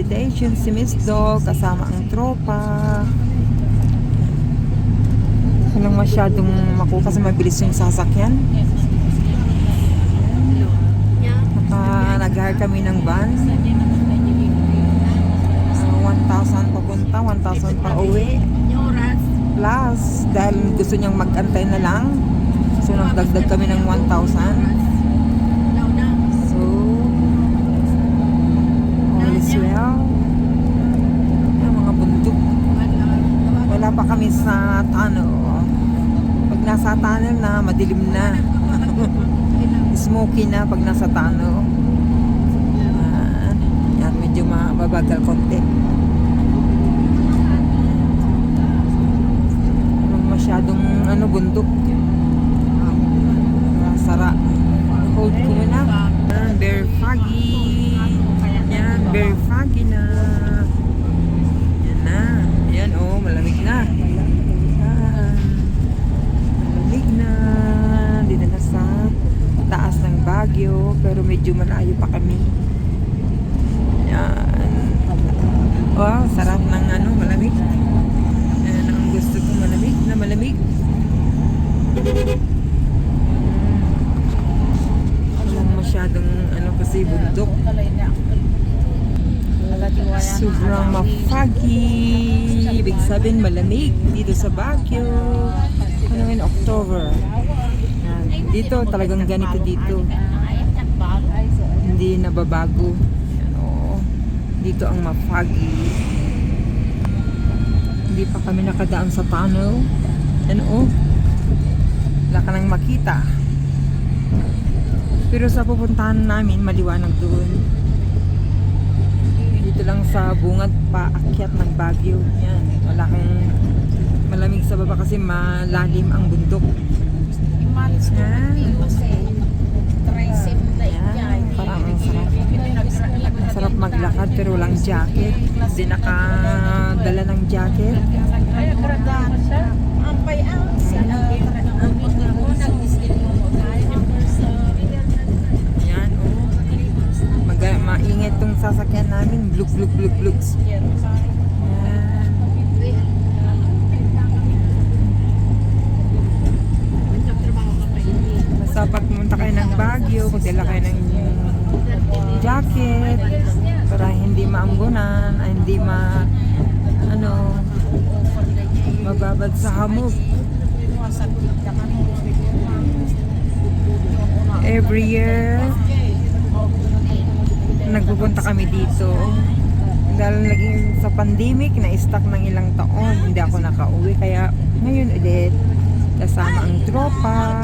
invitation si Miss Dog kasama ang tropa. Walang masyadong kasi mabilis yung sasakyan. Nag-hire kami ng van. 1,000 papunta, 1,000 pa uwi. Plus, dahil gusto niyang mag-antay na lang, so nagdagdag kami ng 1,000. So, all is well. Yung mga bundok. Wala pa kami sa tunnel. Pag nasa tunnel na, madilim na. Smoky na pag nasa tunnel. Yan, medyo mababagal konti. Masyadong bundok. Sara. Hold ko muna. Very foggy. Yan, very foggy na. Yan na. Yan, oh, malamig na. Malamig na. Dito na sa taas ng Baguio, pero medyo malayo pa kami. Yan. Wow, sarap ng malamig. Yan ang gusto ko, malamig na malamig. Walang masyadong kasi bundok. Sobrang ma-foggy. Ibig sabihin malamig dito sa Baguio. In October. Yan. Dito talagang ganito dito. Hindi nababago. Yan, oo. Dito ang ma-foggy. Hindi pa kami nakadaan sa tunnel. Yan, oh. Wala ka nang makita. Pero sa pupuntahan namin, maliwanag doon. Dito lang sa bungad pa akyat ng Baguio. Yan. Wala kang malamig sa baba kasi malalim ang bundok. Yan. Yan. Parang ang sarap. Sarap maglakad pero walang jacket. Hindi nakadala ng jacket. Yan, oh. Maingit tong sasakyan namin. Bluk, bluk, bluk, bluk. Yan. Basta pag pumunta kayo ng Baguio, pagdala kayo ng jacket para hindi maambunan, hindi mababad sa hamog. Every year nagpupunta kami dito dahil naging sa pandemic na-stuck ng ilang taon, hindi ako nakauwi, kaya ngayon ulit kasama ang tropa.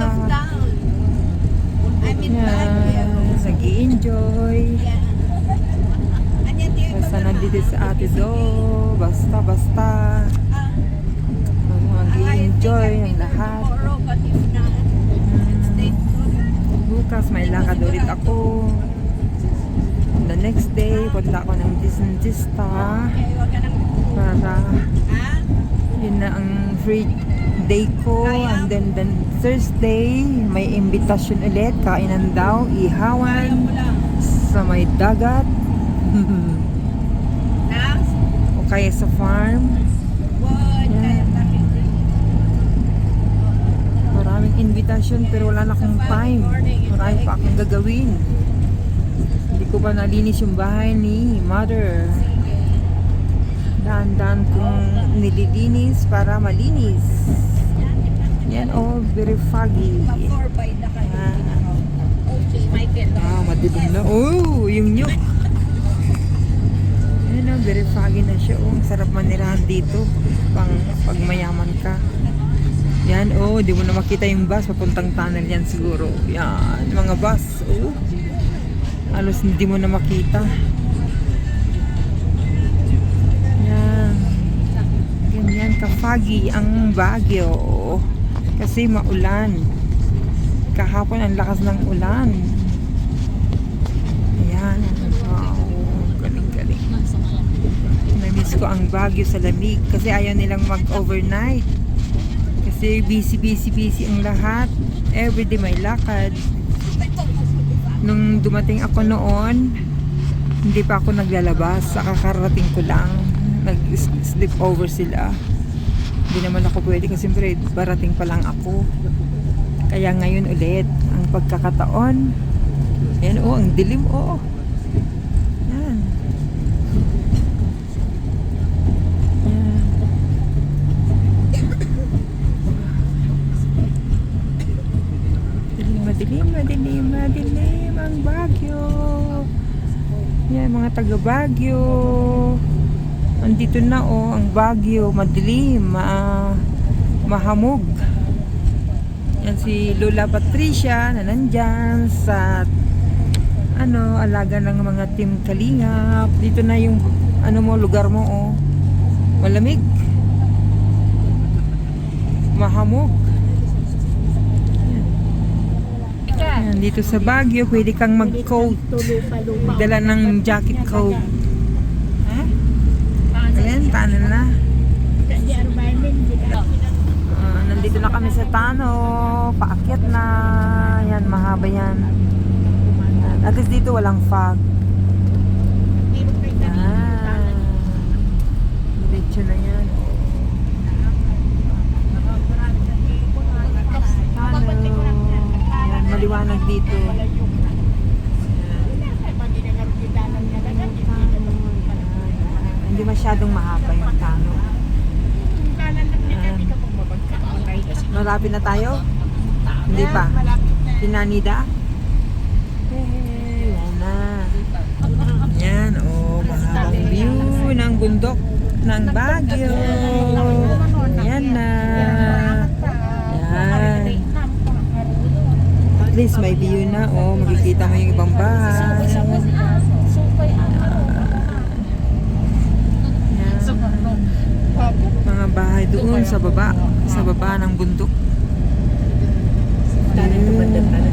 Nag-i-enjoy. Basta nandito sa Ate Do. Basta mag-i-enjoy ang lahat. Bukas may lakad ulit ako. The next day, punta ako ng dentista para yun na ang free day ko. And then Thursday may invitation ulit, kainan daw, ihawan sa may dagat o kaya sa farm. Yan. Maraming invitation pero wala na akong time, marami pa akong gagawin. Hindi ko pa nalinis yung bahay ni mother. Dahan-dahan kong nililinis para malinis. Yan, oh, very foggy. Madilim na. Oh, yung nyug. Yan, oh, very foggy na siya. Oh, sarap manirahan dito. Pag mayaman ka. Yan, oh, di mo na makita yung bus. Papuntang tunnel yan siguro. Yan, mga bus. Oh, halos hindi mo na makita. Yan. Ganyan ka-foggy ang Baguio. Kasi maulan. Kahapon ang lakas ng ulan. Ayan. Wow. Galing-galing. Na-miss ko ang Baguio sa lamig. Kasi ayaw nilang mag-overnight. Kasi busy ang lahat. Everyday may lakad. Nung dumating ako noon, Hindi pa ako naglalabas. Kakarating ko lang. Nag-sleep over sila. Hindi naman ako pwede kasi siyempre barating pa lang ako. Kaya ngayon ulit ang pagkakataon. Yan ang dilim Yan. Yan. Madilim ang Baguio. Yan, mga taga Baguio. Andito na ang Baguio, madilim, mahamog. Yan si Lola Patricia na nandyan sa alaga ng mga team Kalingap. Dito na yung lugar mo malamig. Mahamog. Yan, dito sa Baguio, pwede kang mag-coat. Magdala ng jacket coat. Ayan, tanan na. Nandito na kami sa Tano. Paakyat na. Yan, mahaba yan. At least dito walang fog. Yan. Diretso na yan. Tano. Yan, maliwanag dito. Hindi masyadong mahaba yung Tano. Malapit na tayo? Hindi pa. Pinanida? Yan na. Yan, mahabang view ng bundok ng Baguio. Yan na. Yan. At least may view na. Makikita mo yung ibang bahay. Mga bahay doon sa baba ng bundok.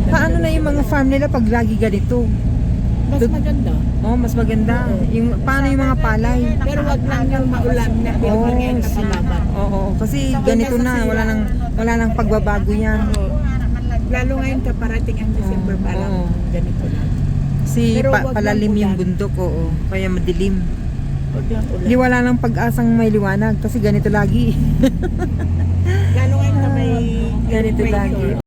Paano na yung mga farm nila pag lagi ganito? Mas maganda. Mas maganda. Paano yung mga palay? Pero wag lang yung maulan na bigyan kapalaban. Kasi ganito na, wala nang pagbabago yan. Lalo ngayon kaparating ang December parang ganito na. Kasi palalim yung bundok, kaya madilim. Wag lang ulan. Di wala nang pag-asang may liwanag kasi ganito lagi. Lalo ngayon na may Ganito lagi.